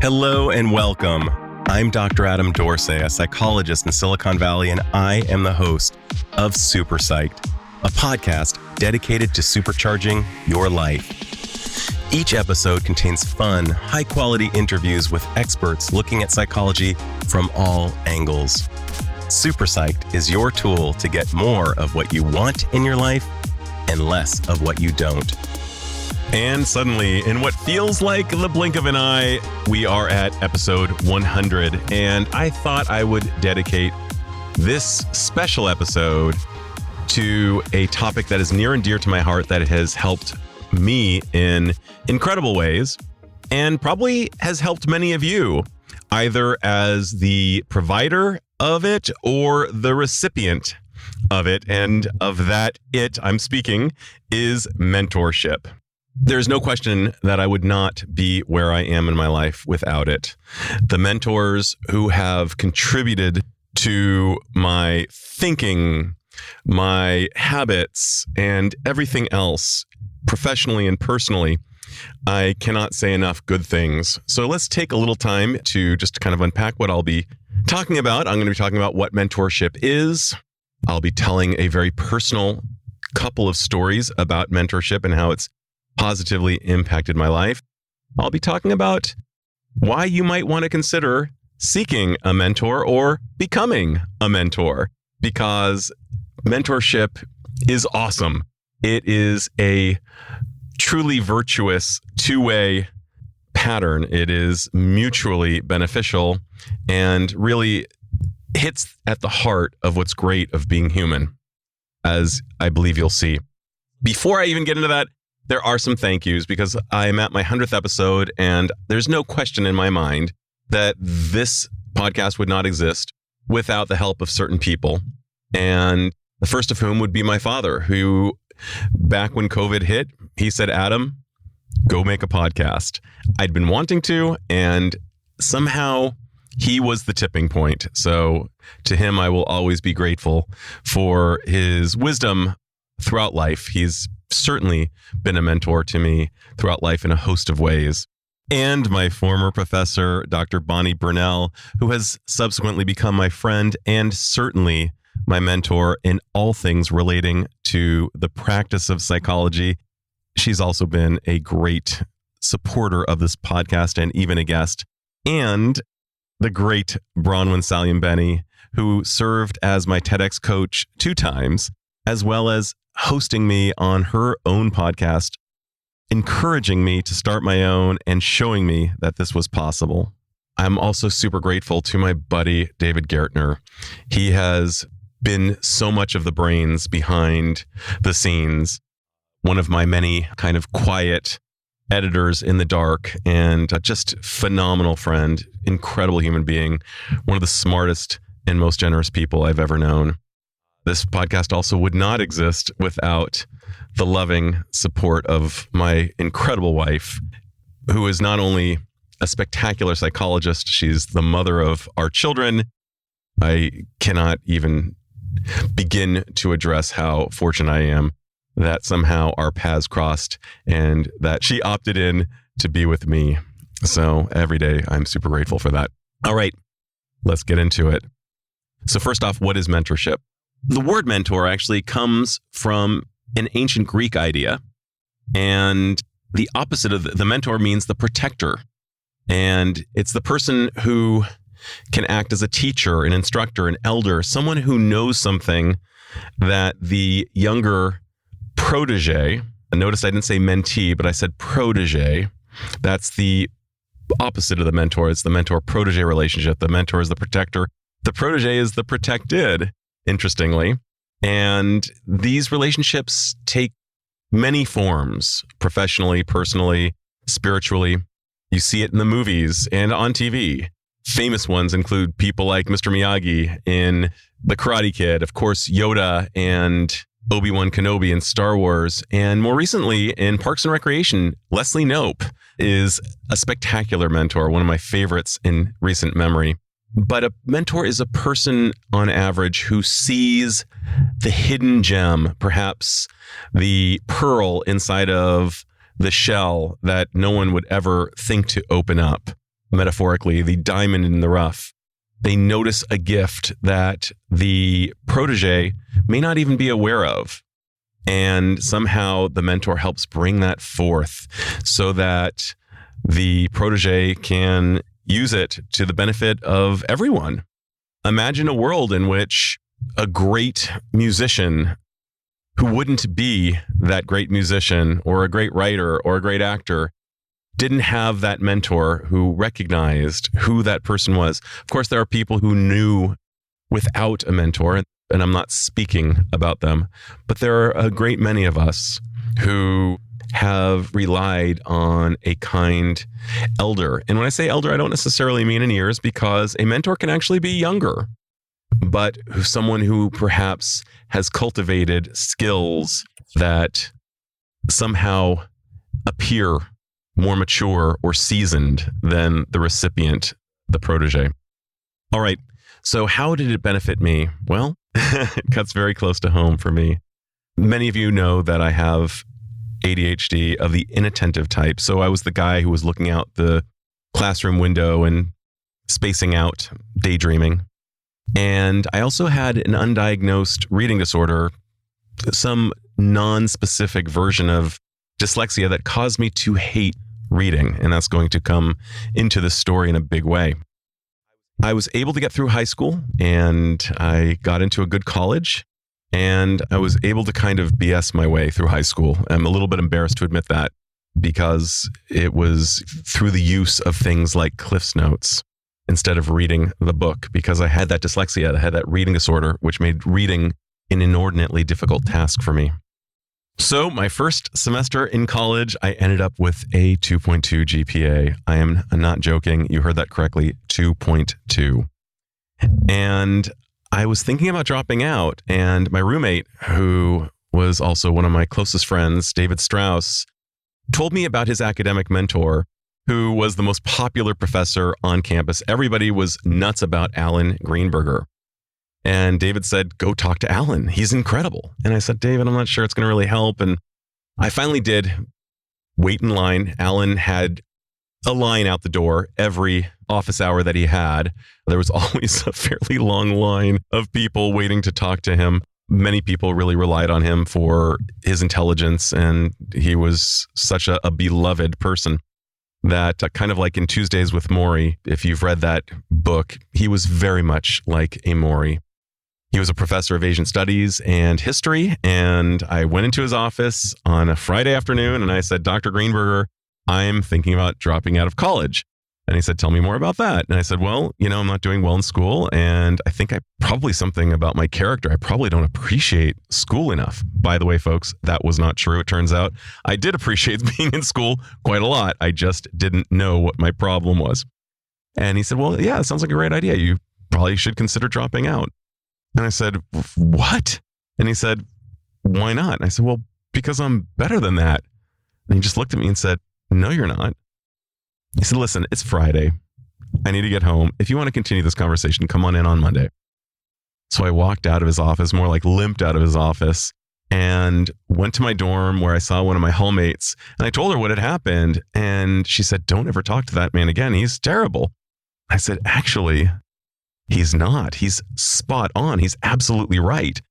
Hello and welcome. I'm Dr. Adam Dorsay, a psychologist in Silicon Valley, and I am the host of SuperPsyched, a podcast dedicated to supercharging your life. Each episode contains fun, high-quality interviews with experts looking at psychology from all angles. SuperPsyched is your tool to get more of what you want in your life and less of what you don't. And suddenly, in what feels like the blink of an eye, we are at episode 100. And I thought I would dedicate this special episode to a topic that is near and dear to my heart, that has helped me in incredible ways and probably has helped many of you, either as the provider of it or the recipient of it. And of that I'm speaking is mentorship. There's no question that I would not be where I am in my life without it. The mentors who have contributed to my thinking, my habits, and everything else, professionally and personally, I cannot say enough good things. So let's take a little time to just kind of unpack what I'll be talking about. I'm going to be talking about what mentorship is. I'll be telling a very personal couple of stories about mentorship and how it's positively impacted my life. I'll be talking about why you might want to consider seeking a mentor or becoming a mentor, because mentorship is awesome. It is a truly virtuous two-way pattern. It is mutually beneficial and really hits at the heart of what's great of being human, as I believe you'll see. Before I even get into that, there are some thank yous, because I'm at my 100th episode, and there's no question in my mind that this podcast would not exist without the help of certain people. And the first of whom would be my father, who back when COVID hit, he said, "Adam, go make a podcast." I'd been wanting to, and somehow he was the tipping point. So to him, I will always be grateful for his wisdom throughout life. He's certainly been a mentor to me throughout life in a host of ways. And my former professor, Dr. Bonnie Burnell, who has subsequently become my friend and certainly my mentor in all things relating to the practice of psychology. She's also been a great supporter of this podcast and even a guest. And the great Bronwyn Salimbeni, who served as my TEDx coach 2 times, as well as hosting me on her own podcast, encouraging me to start my own and showing me that this was possible. I'm also super grateful to my buddy, David Gertner. He has been so much of the brains behind the scenes, one of my many kind of quiet editors in the dark, and just phenomenal friend, incredible human being, one of the smartest and most generous people I've ever known. This podcast also would not exist without the loving support of my incredible wife, who is not only a spectacular psychologist, she's the mother of our children. I cannot even begin to address how fortunate I am that somehow our paths crossed and that she opted in to be with me. So every day I'm super grateful for that. All right, let's get into it. So first off, what is mentorship? The word mentor actually comes from an ancient Greek idea, and the opposite of the mentor means the protector. And it's the person who can act as a teacher, an instructor, an elder, someone who knows something that the younger protege, notice I didn't say mentee, but I said protege. That's the opposite of the mentor. It's the mentor-protege relationship. The mentor is the protector. The protege is the protected, interestingly. And these relationships take many forms, professionally, personally, spiritually. You see it in the movies and on TV. Famous ones include people like Mr. Miyagi in The Karate Kid, of course, Yoda and Obi-Wan Kenobi in Star Wars, and more recently in Parks and Recreation, Leslie Knope is a spectacular mentor, one of my favorites in recent memory. But a mentor is a person on average who sees the hidden gem, perhaps the pearl inside of the shell that no one would ever think to open up. metaphorically, the diamond in the rough. They notice a gift that the protege may not even be aware of. And somehow the mentor helps bring that forth so that the protege can use it to the benefit of everyone. Imagine a world in which a great musician who wouldn't be that great musician or a great writer or a great actor didn't have that mentor who recognized who that person was. Of course, there are people who knew without a mentor, and I'm not speaking about them, but there are a great many of us who have relied on a kind elder. And when I say elder, I don't necessarily mean in years, because a mentor can actually be younger, but someone who perhaps has cultivated skills that somehow appear more mature or seasoned than the recipient, the protege. All right. So how did it benefit me? Well, it cuts very close to home for me. Many of you know that I have ADHD of the inattentive type. So I was the guy who was looking out the classroom window and spacing out, daydreaming. And I also had an undiagnosed reading disorder, some non-specific version of dyslexia that caused me to hate reading. And that's going to come into the story in a big way. I was able to get through high school and I got into a good college and I was able to kind of BS my way through high school. I'm a little bit embarrassed to admit that because it was through the use of things like Cliff's Notes instead of reading the book, because I had that dyslexia, I had that reading disorder, which made reading an inordinately difficult task for me. So my first semester in college, I ended up with a 2.2 GPA. I am not joking. You heard that correctly, 2.2. And I was thinking about dropping out. And my roommate, who was also one of my closest friends, David Strauss, told me about his academic mentor, who was the most popular professor on campus. Everybody was nuts about Alan Greenberger. And David said, go talk to Alan. He's incredible. And I said, David, I'm not sure it's going to really help. And I finally did wait in line. Alan had a line out the door every office hour that he had. There was always a fairly long line of people waiting to talk to him. Many people really relied on him for his intelligence. And he was such a beloved person that kind of like in Tuesdays with Morrie, if you've read that book, he was very much like a Morrie. He was a professor of Asian studies and history. And I went into his office on a Friday afternoon and I said, Dr. Greenberger, I'm thinking about dropping out of college. And he said, tell me more about that. And I said, well, I'm not doing well in school. And I think probably something about my character. I probably don't appreciate school enough. By the way, folks, that was not true. It turns out I did appreciate being in school quite a lot. I just didn't know what my problem was. And he said, well, yeah, it sounds like a great idea. You probably should consider dropping out. And I said, what? And he said, why not? And I said, well, because I'm better than that. And he just looked at me and said, no, you're not. He said, listen, it's Friday. I need to get home. If you want to continue this conversation, come on in on Monday. So I walked out of his office, more like limped out of his office, and went to my dorm where I saw one of my hallmates. And I told her what had happened. And she said, don't ever talk to that man again. He's terrible. I said, actually, he's not. He's spot on. He's absolutely right.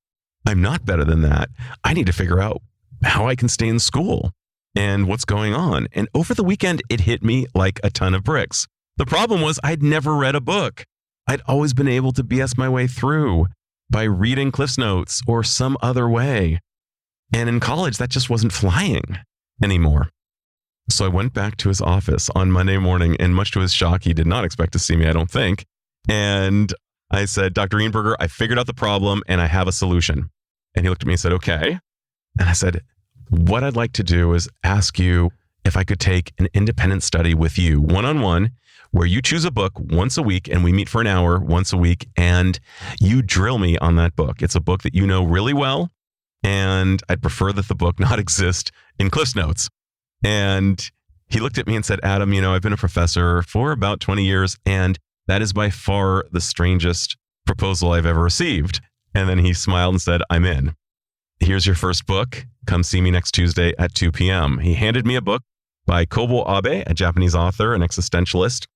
I'm not better than that. I need to figure out how I can stay in school and what's going on. And over the weekend, it hit me like a ton of bricks. The problem was I'd never read a book. I'd always been able to BS my way through by reading Cliff's Notes or some other way. And in college, that just wasn't flying anymore. So I went back to his office on Monday morning, and much to his shock, he did not expect to see me, I don't think. And I said, Dr. Greenberger, I figured out the problem and I have a solution. And he looked at me and said, okay. And I said, what I'd like to do is ask you if I could take an independent study with you, one-on-one, where you choose a book once a week and we meet for an hour once a week and you drill me on that book. It's a book that you know really well. And I'd prefer that the book not exist in Cliff's Notes. And he looked at me and said, Adam, I've been a professor for about 20 years and that is by far the strangest proposal I've ever received. And then he smiled and said, I'm in. Here's your first book. Come see me next Tuesday at 2 p.m. He handed me a book by Kobo Abe, a Japanese author, an existentialist.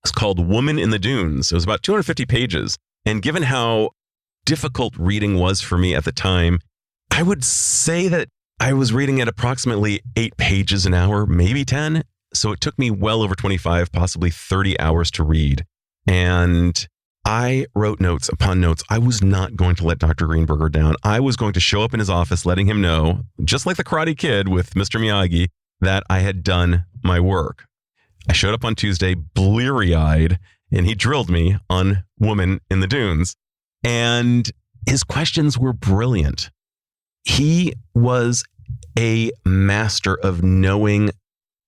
It's called Woman in the Dunes. It was about 250 pages. And given how difficult reading was for me at the time, I would say that I was reading at approximately 8 pages an hour, maybe 10. So it took me well over 25, possibly 30 hours to read. And I wrote notes upon notes. I was not going to let Dr. Greenberger down. I was going to show up in his office, letting him know, just like the Karate Kid with Mr. Miyagi, that I had done my work. I showed up on Tuesday, bleary-eyed, and he drilled me on Woman in the Dunes. And his questions were brilliant. He was a master of knowing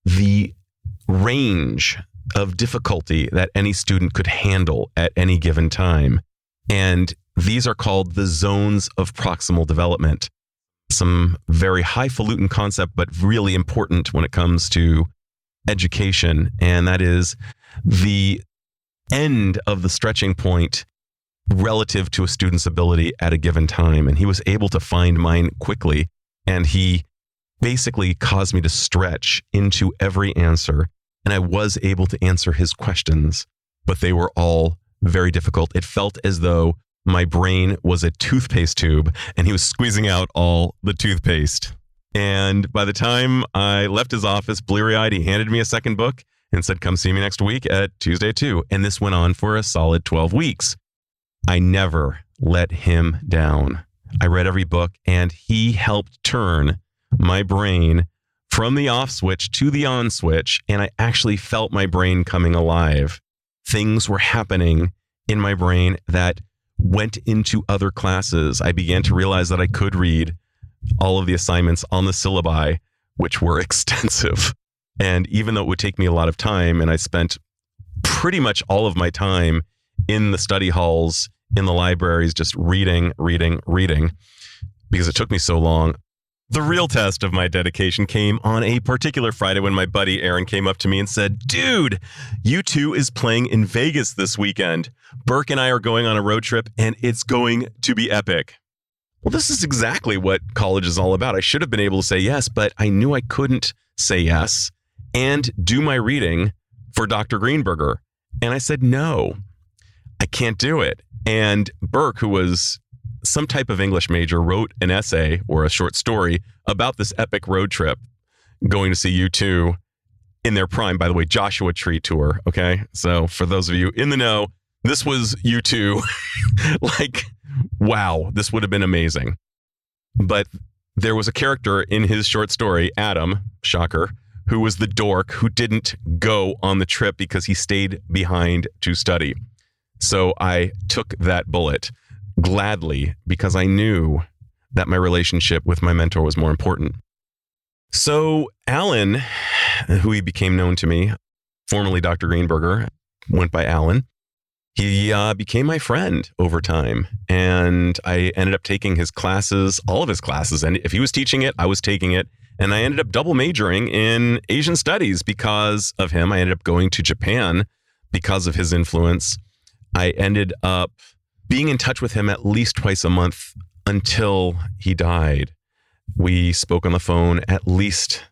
the range of difficulty that any student could handle at any given time. And these are called the zones of proximal development. Some very highfalutin concept, but really important when it comes to education. And that is the end of the stretching point relative to a student's ability at a given time. And he was able to find mine quickly. And he basically caused me to stretch into every answer. And I was able to answer his questions, but they were all very difficult. It felt as though my brain was a toothpaste tube and he was squeezing out all the toothpaste. And by the time I left his office, bleary-eyed, he handed me a second book and said, come see me next week at Tuesday at 2. And this went on for a solid 12 weeks. I never let him down. I read every book and he helped turn my brain from the off switch to the on switch. And I actually felt my brain coming alive. Things were happening in my brain that went into other classes. I began to realize that I could read all of the assignments on the syllabi, which were extensive. And even though it would take me a lot of time, and I spent pretty much all of my time in the study halls, in the libraries, just reading, because it took me so long. The real test of my dedication came on a particular Friday when my buddy Aaron came up to me and said, dude, U2 is playing in Vegas this weekend. Burke and I are going on a road trip and it's going to be epic. Well, this is exactly what college is all about. I should have been able to say yes, but I knew I couldn't say yes and do my reading for Dr. Greenberger. And I said, no, I can't do it. And Burke, who was some type of English major, wrote an essay or a short story about this epic road trip going to see U2 in their prime. By the way, Joshua Tree tour. Okay. So for those of you in the know, this was U2. Like, wow, this would have been amazing. But there was a character in his short story, Adam, shocker, who was the dork who didn't go on the trip because he stayed behind to study. So I took that bullet gladly because I knew that my relationship with my mentor was more important. So Alan, who he became known to me, formerly Dr. Greenberger, went by Alan. He became my friend over time, and I ended up taking his classes, all of his classes. And if he was teaching it, I was taking it. And I ended up double majoring in Asian studies because of him. I ended up going to Japan because of his influence. I ended up being in touch with him at least twice a month until he died. We spoke on the phone at least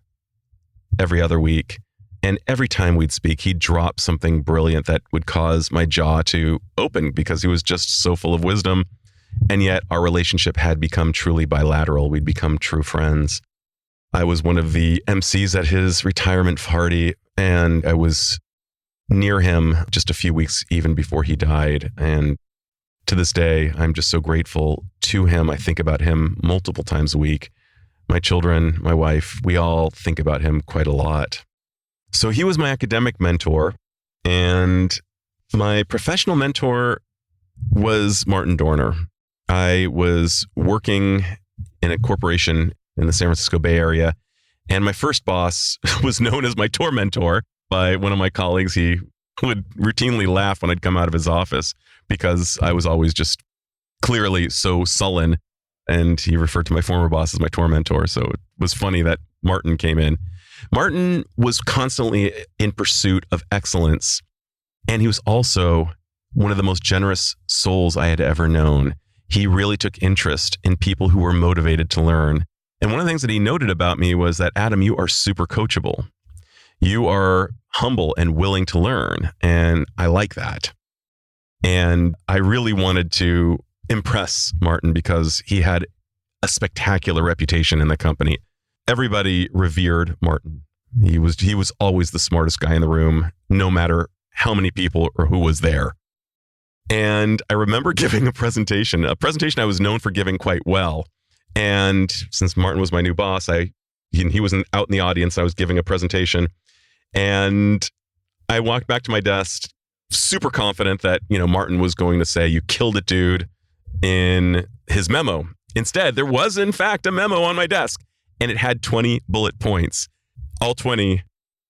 every other week. And every time we'd speak, he'd drop something brilliant that would cause my jaw to open because he was just so full of wisdom. And yet our relationship had become truly bilateral. We'd become true friends. I was one of the MCs at his retirement party, and I was near him just a few weeks even before he died. And to this day, I'm just so grateful to him. I think about him multiple times a week. My children, my wife, we all think about him quite a lot. So he was my academic mentor, and my professional mentor was Martin Dorner. I was working in a corporation in the San Francisco Bay Area, and my first boss was known as my tour mentor by one of my colleagues. He would routinely laugh when I'd come out of his office because I was always just clearly so sullen, and he referred to my former boss as my tour mentor. So it was funny that Martin came in. Martin was constantly in pursuit of excellence, and he was also one of the most generous souls I had ever known. He really took interest in people who were motivated to learn. And one of the things that he noted about me was that, Adam, you are super coachable. You are humble and willing to learn. And I like that. And I really wanted to impress Martin because he had a spectacular reputation in the company. Everybody revered Martin. He was always the smartest guy in the room, no matter how many people or who was there. And I remember giving a presentation I was known for giving quite well. And since Martin was my new boss, he was out in the audience. I was giving a presentation, and I walked back to my desk, super confident that, Martin was going to say, "You killed it, dude," in his memo. Instead, there was, in fact, a memo on my desk, and it had 20 bullet points. All 20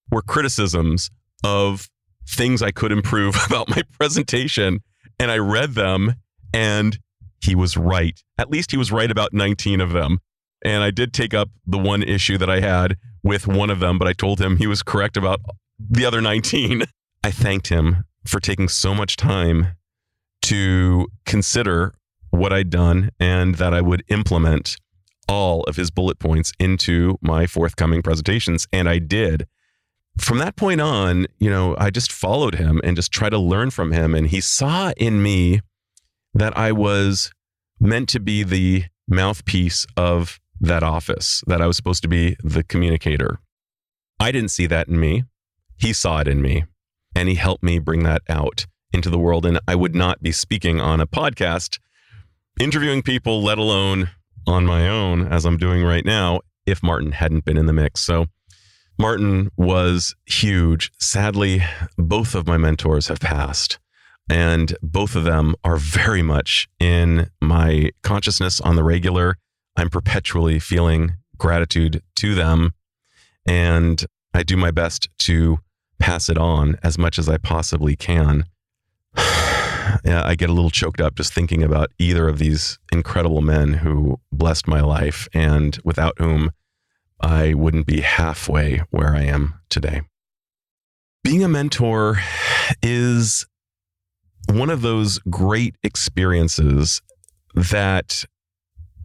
were criticisms of things I could improve about my presentation. And I read them, and he was right. At least he was right about 19 of them. And I did take up the one issue that I had with one of them, but I told him he was correct about the other 19. I thanked him for taking so much time to consider what I'd done and that I would implement all of his bullet points into my forthcoming presentations. And I did. From that point on, I just followed him and just tried to learn from him. And he saw in me that I was meant to be the mouthpiece of that office, that I was supposed to be the communicator. I didn't see that in me. He saw it in me, and he helped me bring that out into the world. And I would not be speaking on a podcast, interviewing people, let alone on my own, as I'm doing right now, if Martin hadn't been in the mix. So Martin was huge. Sadly, both of my mentors have passed, and both of them are very much in my consciousness on the regular. I'm perpetually feeling gratitude to them, and I do my best to pass it on as much as I possibly can. Yeah, I get a little choked up just thinking about either of these incredible men who blessed my life and without whom I wouldn't be halfway where I am today. Being a mentor is one of those great experiences that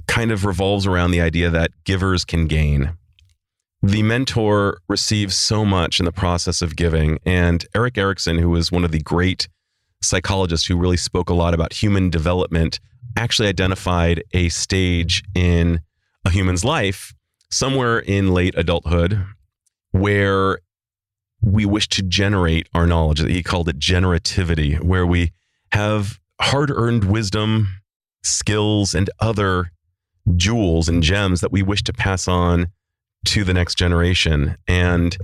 kind of revolves around the idea that givers can gain. The mentor receives so much in the process of giving. And Erik Erikson, who was one of the great psychologists who really spoke a lot about human development, actually identified a stage in a human's life somewhere in late adulthood where we wish to generate our knowledge. He called it generativity, where we have hard-earned wisdom, skills, and other jewels and gems that we wish to pass on to the next generation. And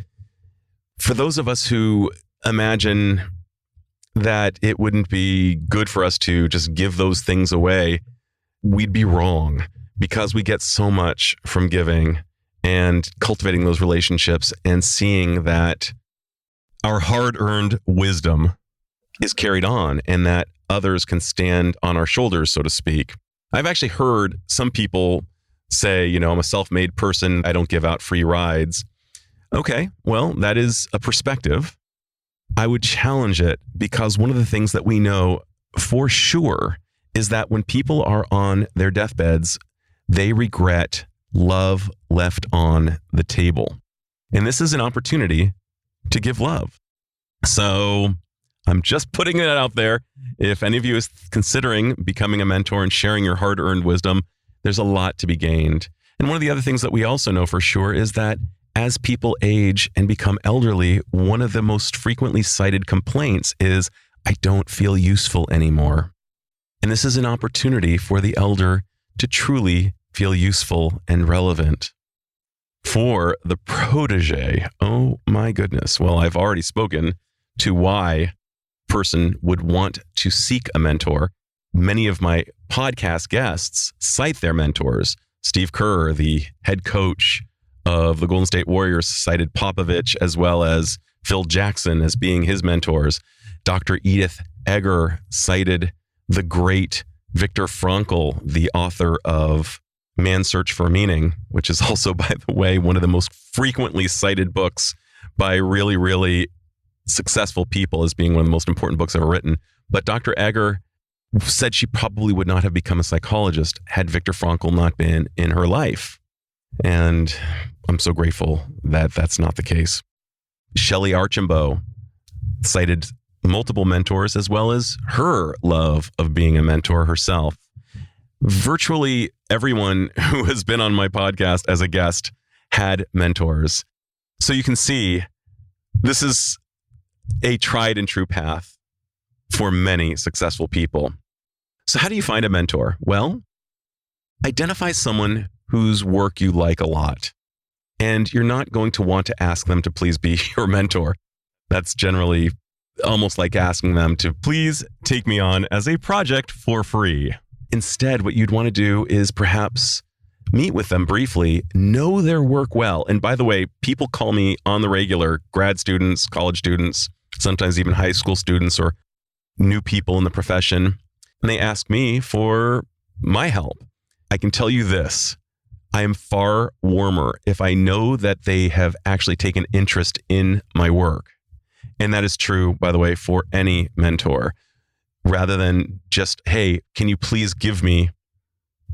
for those of us who imagine that it wouldn't be good for us to just give those things away, we'd be wrong, because we get so much from giving and cultivating those relationships and seeing that our hard-earned wisdom is carried on and that others can stand on our shoulders, so to speak. I've actually heard some people say, I'm a self-made person. I don't give out free rides. Okay, well, that is a perspective. I would challenge it, because one of the things that we know for sure is that when people are on their deathbeds, they regret love left on the table. And this is an opportunity to give love. So I'm just putting it out there. If any of you is considering becoming a mentor and sharing your hard-earned wisdom, there's a lot to be gained. And one of the other things that we also know for sure is that as people age and become elderly, one of the most frequently cited complaints is, "I don't feel useful anymore." And this is an opportunity for the elder to truly feel useful and relevant. For the protege, oh my goodness. Well, I've already spoken to why a person would want to seek a mentor. Many of my podcast guests cite their mentors. Steve Kerr, the head coach of the Golden State Warriors, cited Popovich as well as Phil Jackson as being his mentors. Dr. Edith Eger cited the great Viktor Frankl, the author of Man's Search for Meaning, which is also, by the way, one of the most frequently cited books by really, really successful people as being one of the most important books ever written. But Dr. Eger said she probably would not have become a psychologist had Viktor Frankl not been in her life. And I'm so grateful that that's not the case. Shelley Archambault cited multiple mentors as well as her love of being a mentor herself. Virtually everyone who has been on my podcast as a guest had mentors. So you can see this is a tried and true path for many successful people. So how do you find a mentor? Well, identify someone whose work you like a lot. And you're not going to want to ask them to please be your mentor. That's generally almost like asking them to please take me on as a project for free. Instead, what you'd want to do is perhaps meet with them briefly, know their work well. And by the way, people call me on the regular, grad students, college students, sometimes even high school students or new people in the profession. And they ask me for my help. I can tell you this, I am far warmer if I know that they have actually taken interest in my work. And that is true, by the way, for any mentor, rather than just, hey, can you please give me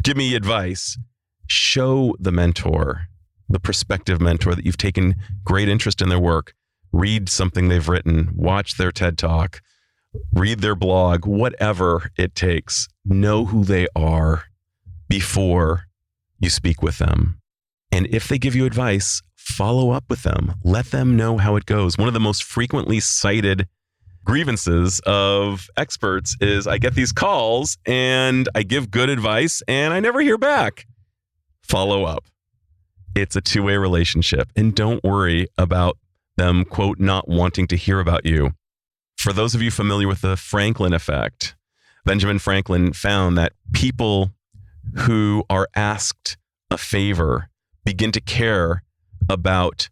advice? Show the mentor, the prospective mentor, that you've taken great interest in their work. Read something they've written, watch their TED Talk, read their blog, whatever it takes. Know who they are before you speak with them. And if they give you advice, follow up with them. Let them know how it goes. One of the most frequently cited grievances of experts is I get these calls and I give good advice and I never hear back. Follow up. It's a two-way relationship, and don't worry about them, quote, not wanting to hear about you. For those of you familiar with the Franklin effect, Benjamin Franklin found that people who are asked a favor begin to care about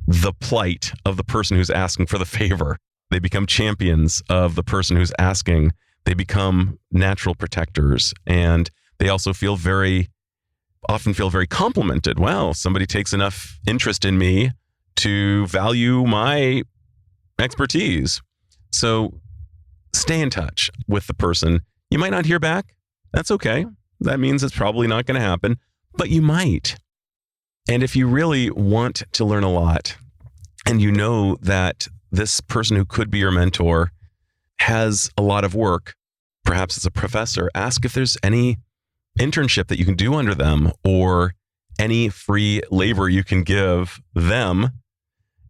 the plight of the person who's asking for the favor. They become champions of the person who's asking. They become natural protectors, and they also often feel very complimented. Wow, somebody takes enough interest in me to value my expertise. So stay in touch with the person. You might not hear back. That's okay. That means it's probably not going to happen, but you might. And if you really want to learn a lot, and you know that this person who could be your mentor has a lot of work, perhaps as a professor, ask if there's any internship that you can do under them or any free labor you can give them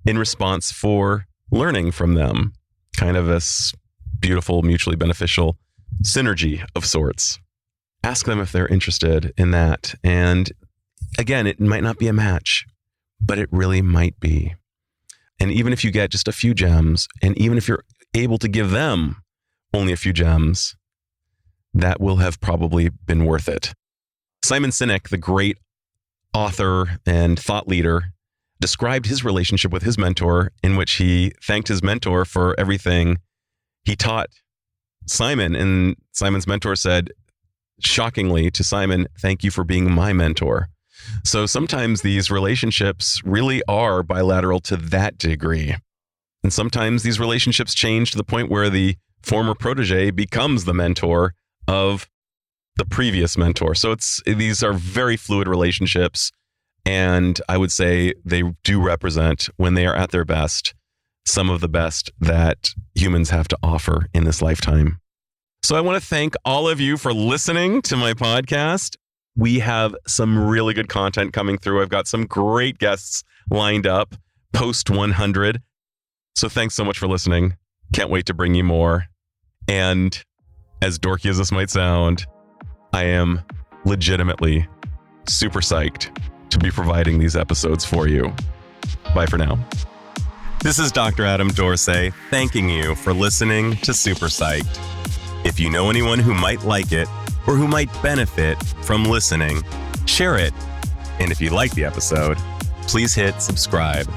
in response for learning from them. Kind of this beautiful, mutually beneficial synergy of sorts. Ask them if they're interested in that. And again, it might not be a match, but it really might be. And even if you get just a few gems, and even if you're able to give them only a few gems, that will have probably been worth it. Simon Sinek, the great author and thought leader, described his relationship with his mentor, in which he thanked his mentor for everything he taught Simon. And Simon's mentor said, shockingly to Simon, "Thank you for being my mentor." So sometimes these relationships really are bilateral to that degree. And sometimes these relationships change to the point where the former protege becomes the mentor of the previous mentor. So these are very fluid relationships. And I would say they do represent, when they are at their best, some of the best that humans have to offer in this lifetime. So I want to thank all of you for listening to my podcast. We have some really good content coming through. I've got some great guests lined up post 100. So thanks so much for listening. Can't wait to bring you more. And as dorky as this might sound, I am legitimately super psyched to be providing these episodes for you. Bye for now. This is Dr. Adam Dorsay, thanking you for listening to Super Psyched. If you know anyone who might like it or who might benefit from listening, share it. And if you like the episode, please hit subscribe.